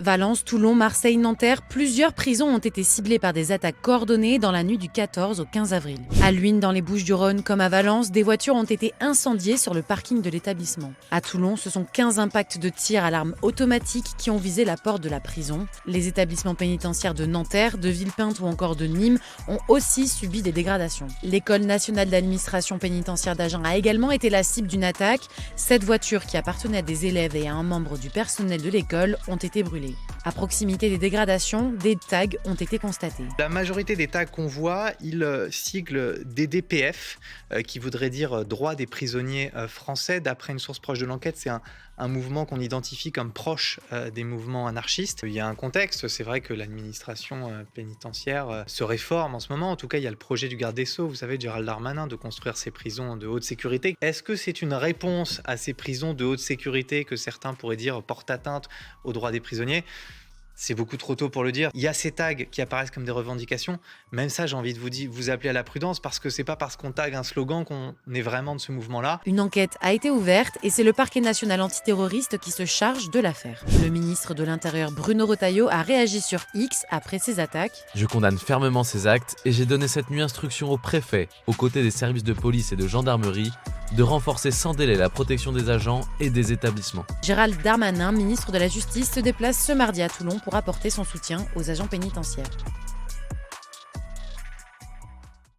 Valence, Toulon, Marseille, Nanterre, plusieurs prisons ont été ciblées par des attaques coordonnées dans la nuit du 14 au 15 avril. À Luynes, dans les Bouches-du-Rhône, comme à Valence, des voitures ont été incendiées sur le parking de l'établissement. À Toulon, ce sont 15 impacts de tirs à l'arme automatique qui ont visé la porte de la prison. Les établissements pénitentiaires de Nanterre, de Villepinte ou encore de Nîmes ont aussi subi des dégradations. L'École nationale d'administration pénitentiaire d'Agen a également été la cible d'une attaque. 7 voitures qui appartenaient à des élèves et à un membre du personnel de l'école ont été brûlées. À proximité des dégradations, des tags ont été constatés. La majorité des tags qu'on voit, ils siglent DDPF, qui voudrait dire droit des prisonniers français. D'après une source proche de l'enquête, c'est un mouvement qu'on identifie comme proche des mouvements anarchistes. Il y a un contexte, c'est vrai que l'administration pénitentiaire se réforme en ce moment. En tout cas, il y a le projet du garde des Sceaux, vous savez, Gérald Darmanin, de construire ces prisons de haute sécurité. Est-ce que c'est une réponse à ces prisons de haute sécurité que certains pourraient dire portent atteinte aux droits des prisonniers ? C'est beaucoup trop tôt pour le dire. Il y a ces tags qui apparaissent comme des revendications. Même ça, j'ai envie de vous appeler à la prudence parce que c'est pas parce qu'on tag un slogan qu'on est vraiment de ce mouvement-là. Une enquête a été ouverte et c'est le parquet national antiterroriste qui se charge de l'affaire. Le ministre de l'Intérieur Bruno Retailleau a réagi sur X après ces attaques. Je condamne fermement ces actes et j'ai donné cette nuit instruction au préfet, aux côtés des services de police et de gendarmerie, de renforcer sans délai la protection des agents et des établissements. Gérald Darmanin, ministre de la Justice, se déplace ce mardi à Toulon pour apporter son soutien aux agents pénitentiaires.